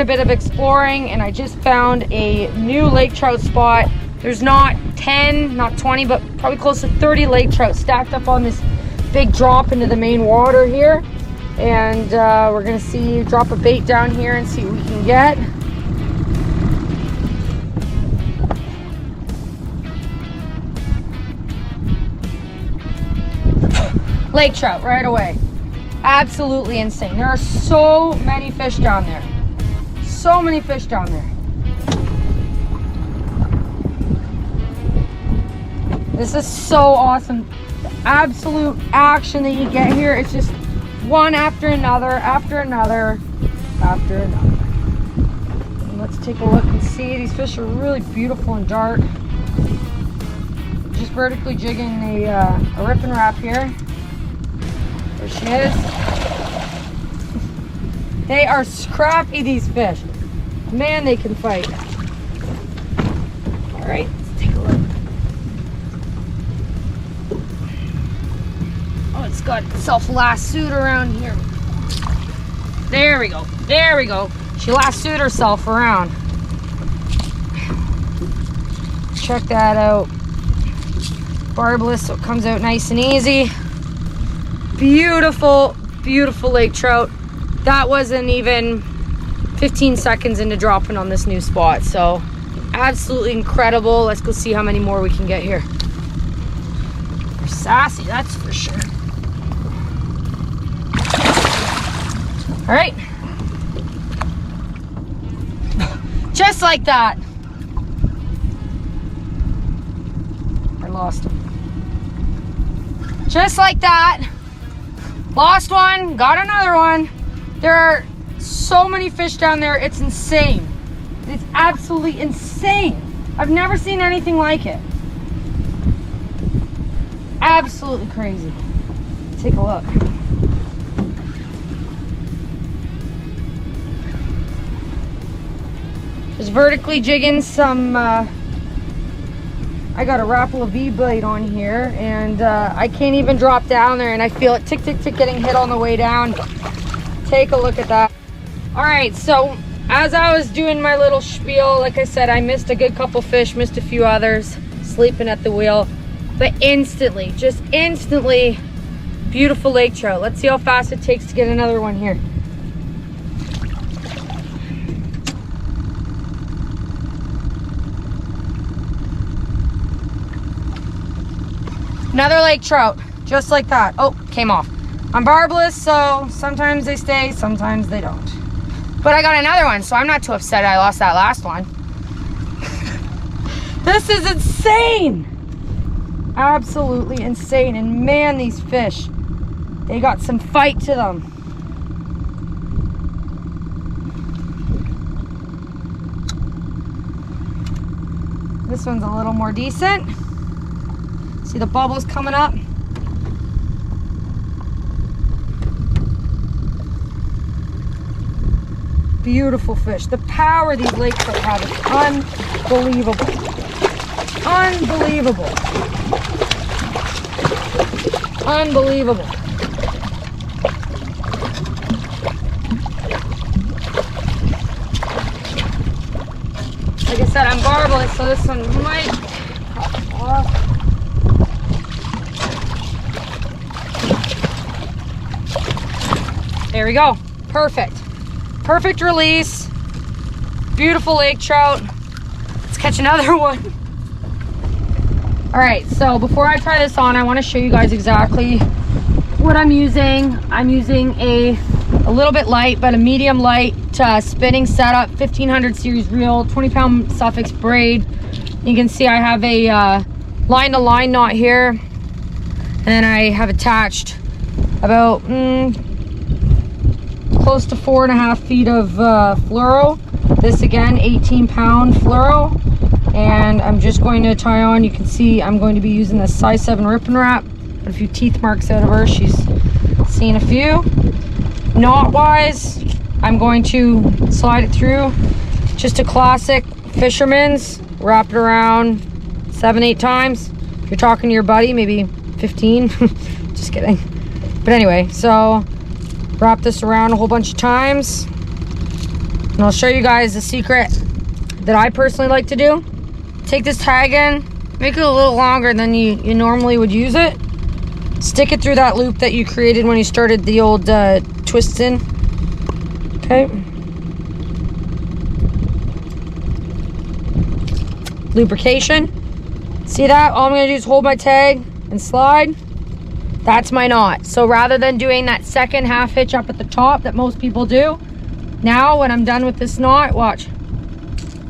a bit of exploring, and I just found a new lake trout spot. There's not 10, not 20, but probably close to 30 lake trout stacked up on this big drop into the main water here. And we're gonna drop a bait down here and see what we can get. Lake trout right away. Absolutely insane. There are so many fish down there. So many fish down there. This is so awesome. The absolute action that you get here, it's just one after another, after another, after another. And let's take a look and see. These fish are really beautiful and dark. Just vertically jigging a rip and wrap here. There she is. They are scrappy, these fish. Man, they can fight. All right, let's take a look. Oh, it's got itself lassoed around here. There we go. There we go. She lassoed herself around. Check that out. Barbless, so it comes out nice and easy. Beautiful, beautiful lake trout. That wasn't even 15 seconds into dropping on this new spot. So absolutely incredible. Let's go see how many more we can get here. They're sassy, that's for sure. All right. Just like that. I lost him. Just like that. Lost one, got another one. There are so many fish down there, it's insane. It's absolutely insane. I've never seen anything like it. Absolutely crazy. Take a look. Just vertically jigging some, I got a Rapala V blade on here, and I can't even drop down there, and I feel it tick, tick, tick getting hit on the way down. Take a look at that. All right, so as I was doing my little spiel, like I said, I missed a good couple fish, missed a few others, sleeping at the wheel, but instantly, just instantly, beautiful lake trout. Let's see how fast it takes to get another one here. Another lake trout, just like that. Oh, came off. I'm barbless, so sometimes they stay, sometimes they don't. But I got another one, so I'm not too upset I lost that last one. This is insane. Absolutely insane. And man, these fish, they got some fight to them. This one's a little more decent. See the bubbles coming up? Beautiful fish. The power these lake trout have is unbelievable. Unbelievable. Unbelievable. Like I said, I'm barbless, so this one might pop off. There we go. Perfect. Perfect release. Beautiful lake trout. Let's catch another one. All right, so before I try this on, I want to show you guys exactly what I'm using. I'm using a little bit light, but a medium light spinning setup, 1500 series reel, 20-pound suffix braid. You can see I have a line-to-line knot here, and then I have attached about close to 4.5 feet of fluoro. This again, 18-pound fluoro, and I'm just going to tie on. You can see I'm going to be using the size 7 rip and wrap. Got a few teeth marks out of her. She's seen a few. Knot wise, I'm going to slide it through. Just a classic fisherman's. Wrap it around 7-8 times. If you're talking to your buddy, maybe 15. Just kidding. But anyway, so wrap this around a whole bunch of times. And I'll show you guys the secret that I personally like to do. Take this tag in, make it a little longer than you normally would use it. Stick it through that loop that you created when you started the old twists in. Okay. Lubrication. See that? All I'm gonna do is hold my tag and slide. That's my knot. So rather than doing that second half hitch up at the top that most people do, now when I'm done with this knot, watch.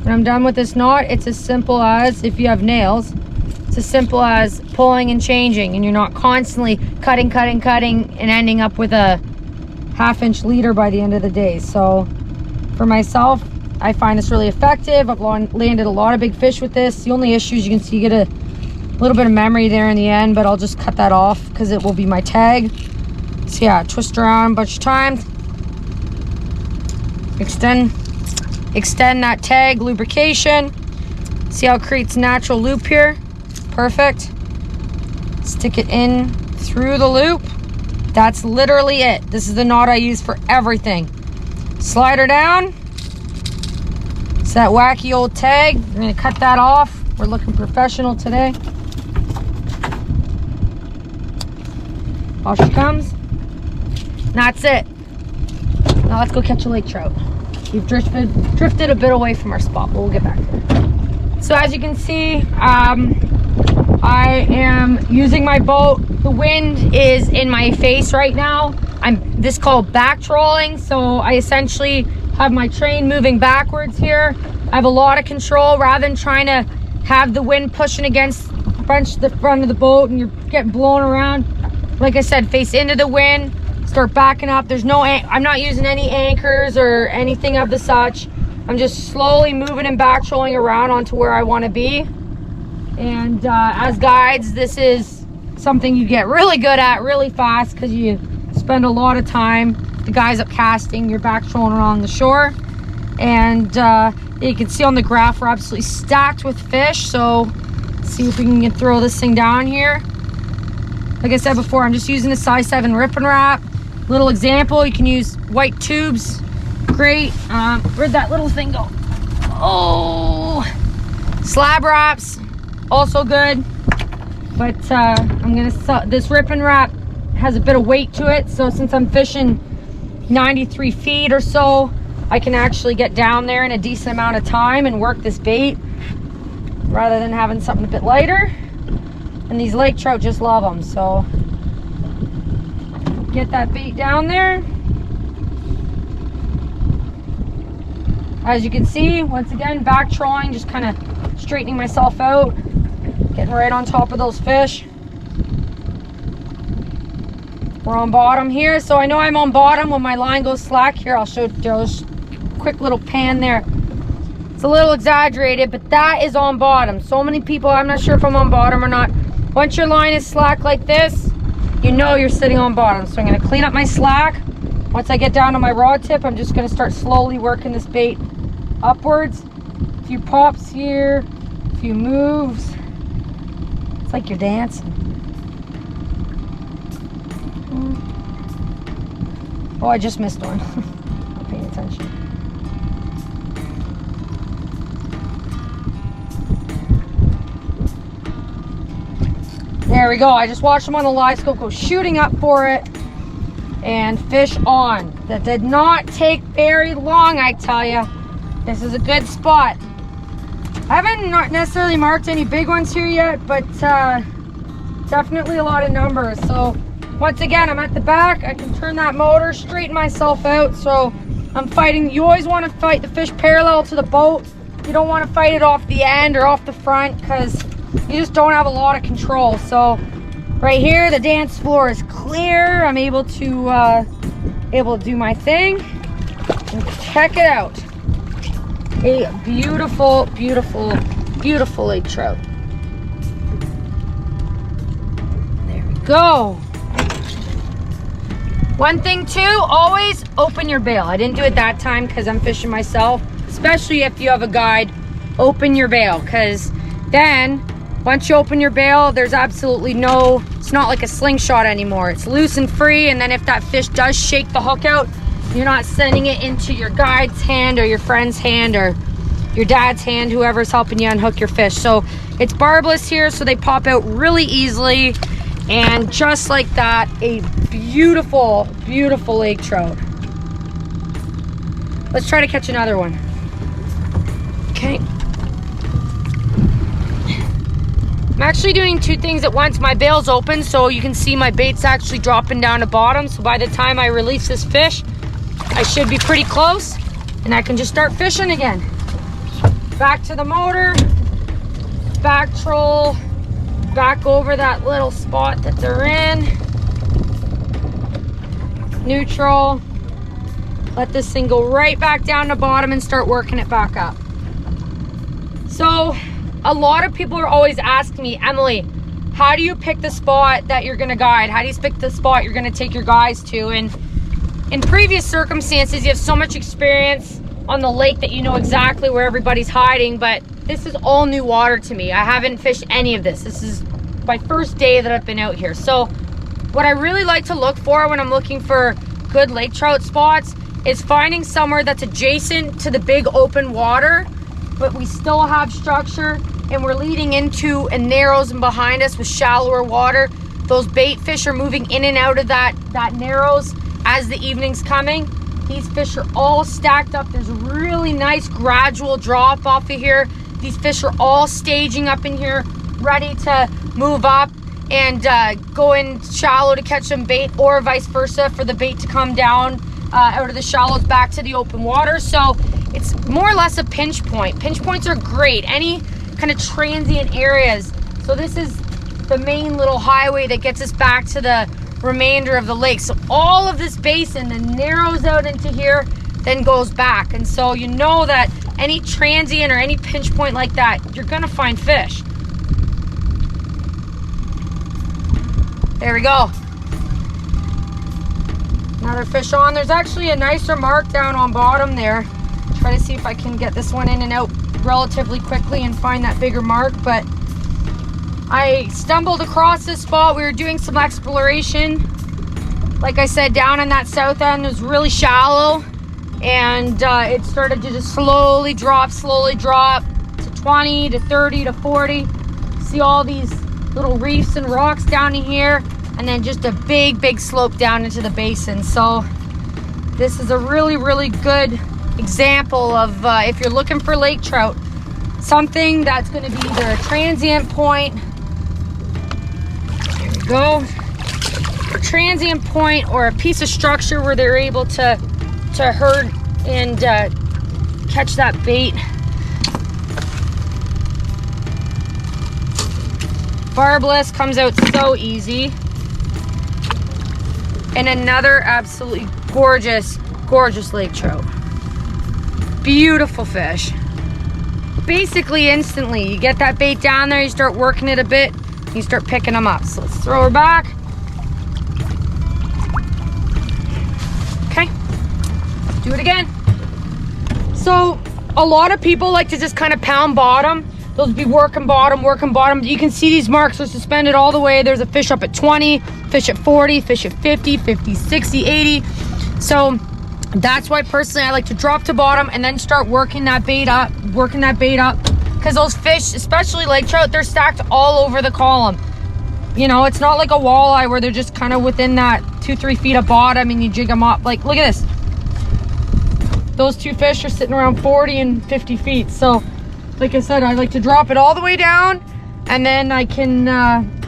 When I'm done with this knot, it's as simple as, if you have nails, it's as simple as pulling and changing, and you're not constantly cutting and ending up with a 1/2-inch leader by the end of the day. So for myself, I find this really effective. I've landed a lot of big fish with this. The only issue is you can see you get a little bit of memory there in the end, but I'll just cut that off because it will be my tag. So yeah, twist around a bunch of times. Extend that tag, lubrication. See how it creates natural loop here? Perfect. Stick it in through the loop. That's literally it. This is the knot I use for everything. Slide her down. It's that wacky old tag. We're gonna cut that off. We're looking professional today. Off she comes. And that's it. Now let's go catch a lake trout. We've drifted a bit away from our spot, but we'll get back there. So as you can see, I am using my boat. The wind is in my face right now. This is called back trolling. So I essentially have my train moving backwards here. I have a lot of control rather than trying to have the wind pushing against the front of the boat and you're getting blown around. Like I said, face into the wind, start backing up. I'm not using any anchors or anything of the such. I'm just slowly moving and back trolling around onto where I want to be. And as guides, this is something you get really good at really fast because you spend a lot of time, the guys up casting, you're back trolling around the shore. And you can see on the graph we're absolutely stacked with fish. So let's see if we can throw this thing down here. Like I said before, I'm just using a size 7 rip and wrap. Little example, you can use white tubes. Great. Where'd that little thing go? Oh, slab wraps, also good. But this rip and wrap has a bit of weight to it. So since I'm fishing 93 feet or so, I can actually get down there in a decent amount of time and work this bait rather than having something a bit lighter. And these lake trout just love them. So get that bait down there. As you can see, once again, back trolling, just kind of straightening myself out, getting right on top of those fish. We're on bottom here, so I know I'm on bottom when my line goes slack. Here, I'll show just quick little pan there. It's a little exaggerated, but that is on bottom. So many people, I'm not sure if I'm on bottom or not. Once your line is slack like this, you know you're sitting on bottom. So I'm gonna clean up my slack. Once I get down to my rod tip, I'm just gonna start slowly working this bait upwards. A few pops here, a few moves. It's like you're dancing. Oh, I just missed one. Not paying attention. There we go. I just watched them on the live scope go shooting up for it and fish on. That did not take very long, I tell you. This is a good spot. I haven't not necessarily marked any big ones here yet, but definitely a lot of numbers. So once again, I'm at the back. I can turn that motor, straighten myself out. So I'm fighting. You always want to fight the fish parallel to the boat. You don't want to fight it off the end or off the front because you just don't have a lot of control. So right here, the dance floor is clear. I'm able to do my thing. And check it out. A beautiful, beautiful, beautiful lake trout. There we go. One thing too, always open your bail. I didn't do it that time because I'm fishing myself, especially if you have a guide. Open your bail, because then once you open your bail, there's absolutely it's not like a slingshot anymore. It's loose and free, and then if that fish does shake the hook out, You're not sending it into your guide's hand or your friend's hand or your dad's hand, whoever's helping you unhook your fish. So it's barbless here, so they pop out really easily. And just like that, a beautiful, beautiful lake trout. Let's try to catch another one. Okay. I'm actually doing two things at once. My bail's open, so you can see my bait's actually dropping down to bottom. So by the time I release this fish, I should be pretty close, and I can just start fishing again. Back to the motor, back troll, back over that little spot that they're in. Neutral. Let this thing go right back down to bottom and start working it back up. So a lot of people are always asking me, Emily, how do you pick the spot that you're gonna guide? How do you pick the spot you're gonna take your guys to? And in previous circumstances, you have so much experience on the lake that you know exactly where everybody's hiding, but this is all new water to me. I haven't fished any of this. This is my first day that I've been out here. So what I really like to look for when I'm looking for good lake trout spots is finding somewhere that's adjacent to the big open water, but we still have structure and we're leading into and narrows and behind us with shallower water. Those bait fish are moving in and out of that narrows as the evening's coming. These fish are all stacked up. There's a really nice gradual drop off of here. These fish are all staging up in here, ready to move up and go in shallow to catch some bait, or vice versa for the bait to come down out of the shallows back to the open water. So it's more or less a pinch point. Pinch points are great, any kind of transient areas. So this is the main little highway that gets us back to the remainder of the lake. So all of this basin then narrows out into here, then goes back. And so you know that any transient or any pinch point like that, you're gonna find fish. There we go. Another fish on. There's actually a nicer mark down on bottom there. Try to see if I can get this one in and out relatively quickly and find that bigger mark, but I stumbled across this spot. We were doing some exploration. Like I said, down in that south end, it was really shallow, and it started to just slowly drop to 20 to 30 to 40. See all these little reefs and rocks down in here, and then just a big slope down into the basin. So this is a really, really good example of if you're looking for lake trout, something that's going to be either a transient point, there we go, a transient point, or a piece of structure where they're able to herd and catch that bait. Barbless comes out so easy. And another absolutely gorgeous lake trout. Beautiful fish. Basically instantly, you get that bait down there, you start working it a bit, you start picking them up. So let's throw her back. Okay, do it again. So a lot of people like to just kind of pound bottom. Those be working bottom. You can see these marks are suspended all the way. There's a fish up at 20, fish at 40, fish at 50, 50, 60, 80. So that's why personally I like to drop to bottom and then start working that bait up. Because those fish, especially lake trout, they're stacked all over the column. You know, it's not like a walleye where they're just kind of within that 2-3 feet of bottom and you jig them up. Like, look at this. Those two fish are sitting around 40 and 50 feet. So like I said, I like to drop it all the way down, and then I can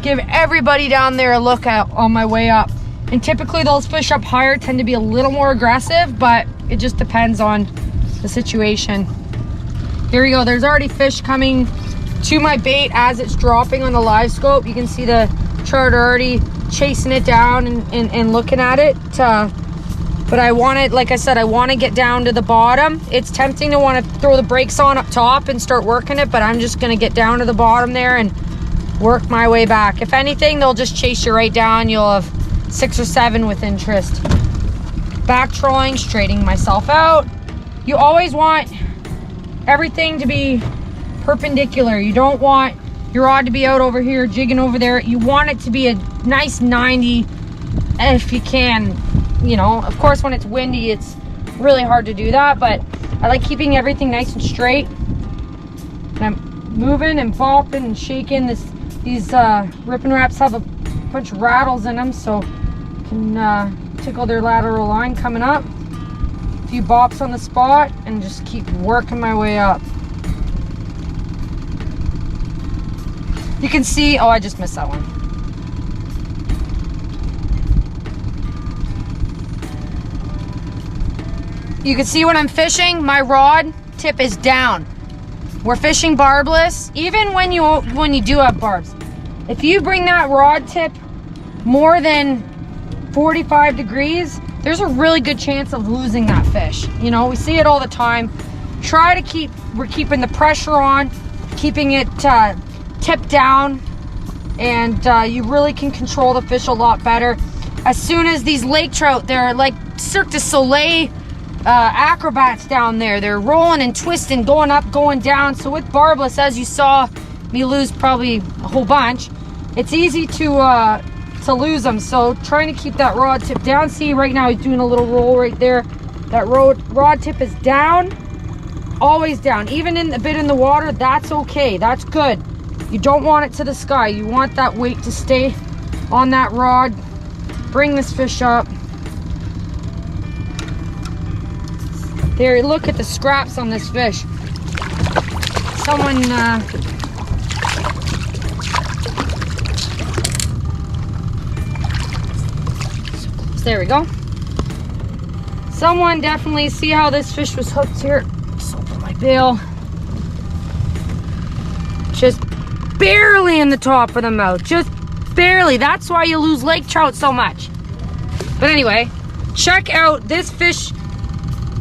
give everybody down there a look at on my way up. And typically those fish up higher tend to be a little more aggressive, but it just depends on the situation. Here we go. There's already fish coming to my bait as it's dropping on the live scope. You can see the trout already chasing it down and looking at it. But I want it, like I said, I want to get down to the bottom. It's tempting to want to throw the brakes on up top and start working it, but I'm just going to get down to the bottom there and work my way back. If anything, they'll just chase you right down. You'll have 6 or 7 with interest. Back trolling, straightening myself out. You always want everything to be perpendicular. You don't want your rod to be out over here, jigging over there. You want it to be a nice 90 if you can. you know, of course when it's windy, it's really hard to do that, but I like keeping everything nice and straight. And I'm moving and bopping and shaking. These ripping wraps have a bunch of rattles in them, so can tickle their lateral line coming up. A few bops on the spot and just keep working my way up. You can see, oh, I just missed that one. You can see when I'm fishing, my rod tip is down. We're fishing barbless. Even when you do have barbs, if you bring that rod tip more than 45 degrees, there's a really good chance of losing that fish. You know, we see it all the time. We're keeping the pressure on, keeping it tipped down, and you really can control the fish a lot better. As soon as these lake trout, they're like Cirque du Soleil acrobats down there. They're rolling and twisting, going up, going down. So with barbless, as you saw me lose probably a whole bunch, it's easy to lose them. So trying to keep that rod tip down. See, right now he's doing a little roll right there. That rod tip is down, always down. Even in a bit in the water, that's okay. That's good. You don't want it to the sky. You want that weight to stay on that rod. Bring this fish up. There, look at the scraps on this fish. Someone, there we go. Someone definitely, see how this fish was hooked here? Just open my bail. Just barely in the top of the mouth, just barely. That's why you lose lake trout so much. But anyway, check out this fish.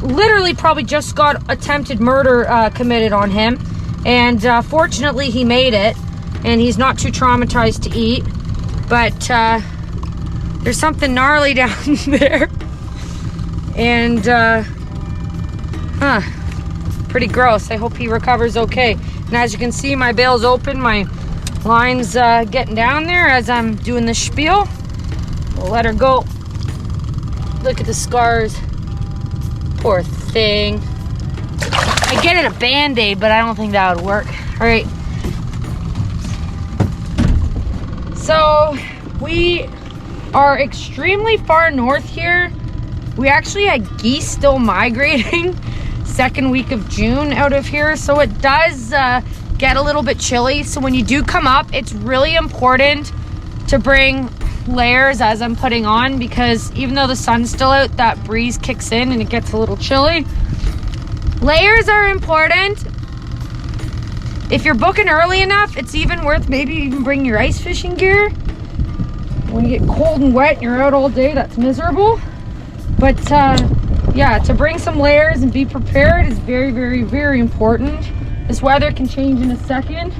Literally probably just got attempted murder committed on him, and fortunately he made it, and he's not too traumatized to eat. But there's something gnarly down there, and pretty gross. I hope he recovers okay. And as you can see, my bail's open, my line's getting down there as I'm doing the spiel. We'll let her go. Look at the scars. Poor thing. I get it a band-aid, but I don't think that would work. All right. So we are extremely far north here. We actually had geese still migrating second week of June out of here. So it does get a little bit chilly. So when you do come up, it's really important to bring layers as I'm putting on, because even though the sun's still out, that breeze kicks in and it gets a little chilly. Layers are important. If you're booking early enough, it's even worth maybe even bring your ice fishing gear. When you get cold and wet and you're out all day, that's miserable. But yeah, to bring some layers and be prepared is very, very, very important. This weather can change in a second.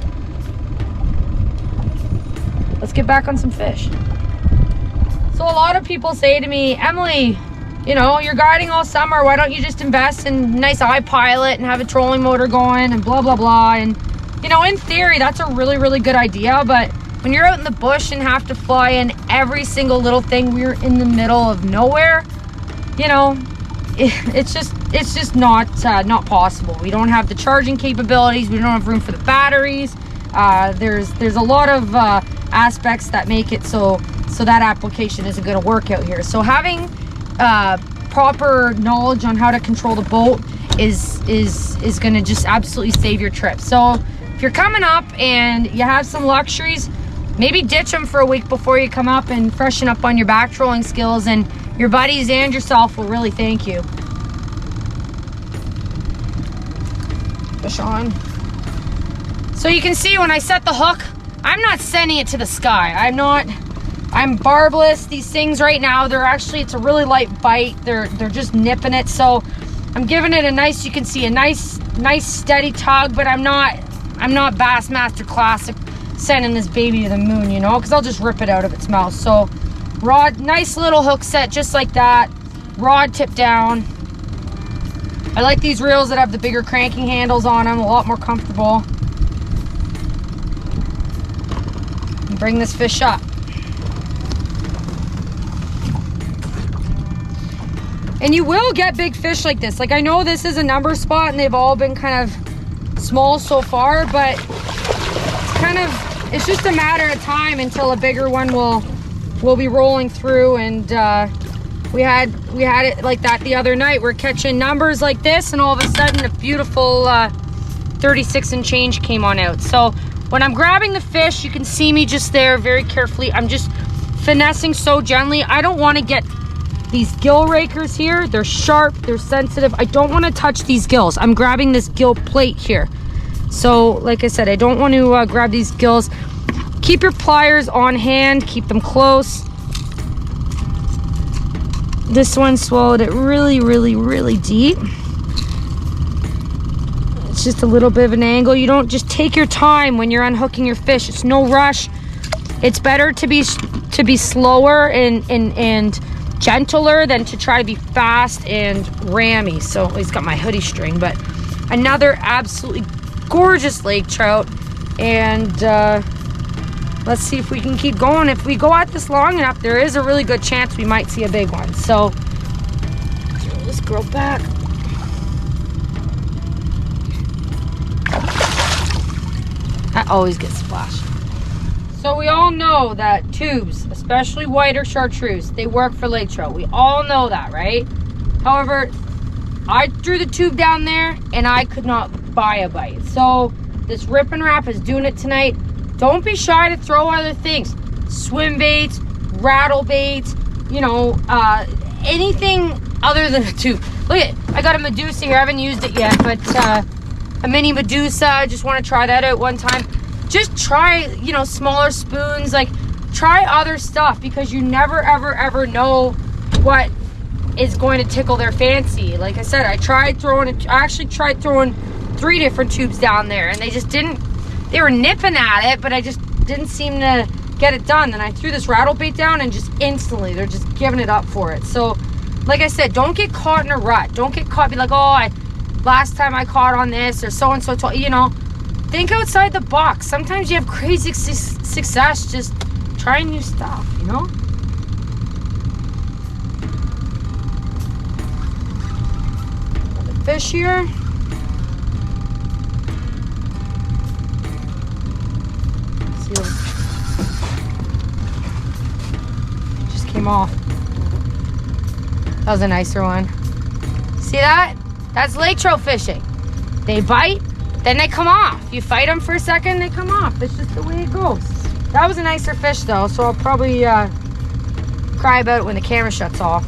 Let's get back on some fish. So a lot of people say to me, Emily, you know, you're guiding all summer. Why don't you just invest in a nice iPilot and have a trolling motor going and blah, blah, blah. And, you know, in theory, that's a really, really good idea. But when you're out in the bush and have to fly in every single little thing, we're in the middle of nowhere, you know, it's just not possible. We don't have the charging capabilities. We don't have room for the batteries. There's a lot of aspects that make it so that application isn't going to work out here. So having proper knowledge on how to control the boat is going to just absolutely save your trip. So if you're coming up and you have some luxuries, maybe ditch them for a week before you come up and freshen up on your back trolling skills, and your buddies and yourself will really thank you. Fish on. So you can see when I set the hook, I'm not sending it to the sky. I'm barbless. These things right now, it's a really light bite. They're just nipping it. So I'm giving it a nice, you can see a nice steady tug, but I'm not Bassmaster Classic sending this baby to the moon, you know, because I'll just rip it out of its mouth. So rod, nice little hook set just like that. Rod tip down. I like these reels that have the bigger cranking handles on them, a lot more comfortable. And bring this fish up. And you will get big fish like this. Like, I know this is a number spot and they've all been kind of small so far, but it's just a matter of time until a bigger one will be rolling through. And we had it like that the other night. We're catching numbers like this, and all of a sudden a beautiful 36 and change came on out. So when I'm grabbing the fish, you can see me just there very carefully. I'm just finessing so gently. I don't want to get these gill rakers here. They're sharp, they're sensitive. I don't want to touch these gills. I'm grabbing this gill plate here. So like I said, I don't want to grab these gills. Keep your pliers on hand, keep them close. This one swallowed it really, really, really deep. It's just a little bit of an angle. You don't, just take your time when you're unhooking your fish. It's no rush. It's better to be slower and gentler than to try to be fast and rammy. So he's got my hoodie string, but another absolutely gorgeous lake trout. And let's see if we can keep going. If we go at this long enough, there is a really good chance we might see a big one. So throw this girl back. I always get splashed. So we all know that tubes, especially white or chartreuse, they work for lake trout. We all know that, right? However, I threw the tube down there and I could not buy a bite. So this Rip and Wrap is doing it tonight. Don't be shy to throw other things. Swim baits, rattle baits, you know, anything other than a tube. Look at, I got a Medusa here. I haven't used it yet, but a mini Medusa. I just want to try that out one time. Just try, you know, smaller spoons. Like, try other stuff, because you never, ever, ever know what is going to tickle their fancy. Like I said, I actually tried throwing 3 different tubes down there, and they just didn't, they were nipping at it, but I just didn't seem to get it done. Then I threw this rattle bait down, and just instantly they're just giving it up for it. So like I said, don't get caught in a rut. Don't get caught, be like, oh, last time I caught on this, or so and so, you know. Think outside the box. Sometimes you have crazy success just trying new stuff, you know. Another fish here. Just came off. That was a nicer one. See that? That's lake trout fishing. They bite, then they come off. You fight them for a second, they come off. It's just the way it goes. That was a nicer fish though, so I'll probably cry about it when the camera shuts off.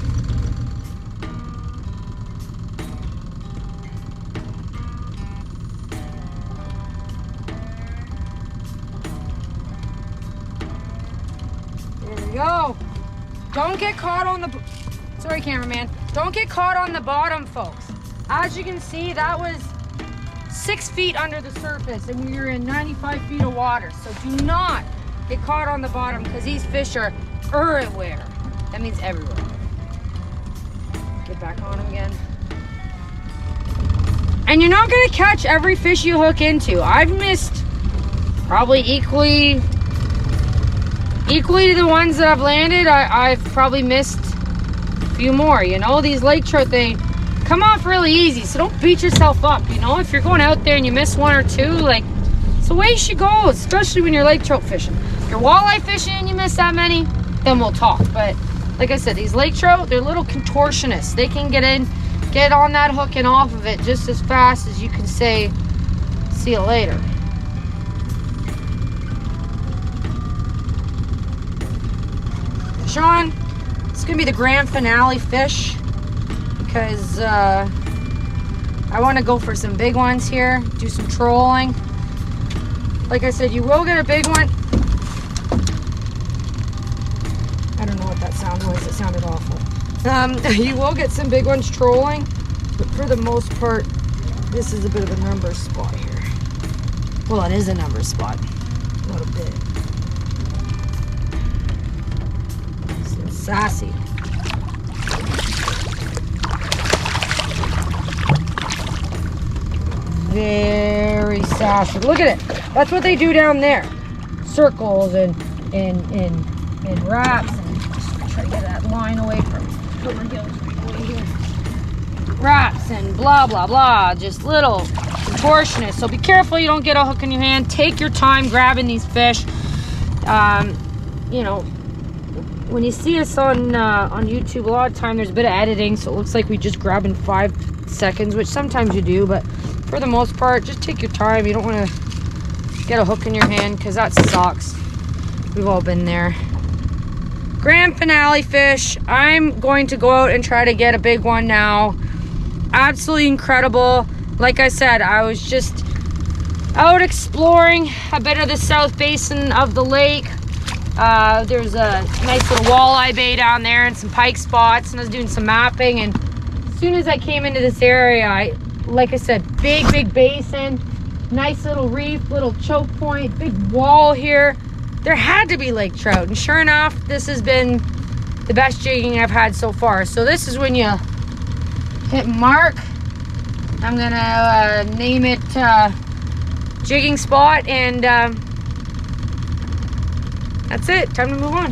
There we go. Don't get caught on the... Sorry, cameraman. Don't get caught on the bottom, folks. As you can see, that was 6 feet under the surface, and we were in 95 feet of water. So do not get caught on the bottom, because these fish are everywhere. That means everywhere. Get back on them again. And you're not gonna catch every fish you hook into. I've missed probably equally to the ones that I've landed. I've probably missed a few more. You know, these lake trout, they come off really easy, so don't beat yourself up. You know, if you're going out there and you miss 1 or 2, like, it's the way you should go, especially when you're lake trout fishing. If you're walleye fishing and you miss that many, then we'll talk. But like I said, these lake trout, they're little contortionists. They can get on that hook and off of it just as fast as you can say, see you later. Sean, it's gonna be the grand finale fish, because I want to go for some big ones here, do some trolling. Like I said, you will get a big one. I don't know what that sound was. It sounded awful. You will get some big ones trolling, but for the most part, this is a bit of a number spot here. Well, it is a number spot. Not a bit. So sassy. Very sassy. Look at it. That's what they do down there. Circles and wraps, and just try to get that line away from over here. wraps and blah, blah, blah. Just little contortionists. So be careful you don't get a hook in your hand. Take your time grabbing these fish. You know, when you see us on YouTube, a lot of time there's a bit of editing, so it looks like we just grab in 5 seconds, which sometimes you do, but for the most part, just take your time. You don't want to get a hook in your hand, because that sucks. We've all been there. Grand finale fish. I'm going to go out and try to get a big one now. Absolutely incredible. Like I said, I was just out exploring a bit of the south basin of the lake. There's a nice little walleye bay down there and some pike spots, and I was doing some mapping, and as soon as I came into this area, like I said, big basin, nice little reef, little choke point, big wall here. There had to be lake trout, and sure enough, this has been the best jigging I've had so far. So this is when you hit mark. I'm gonna name it jigging spot, and that's it. Time to move on.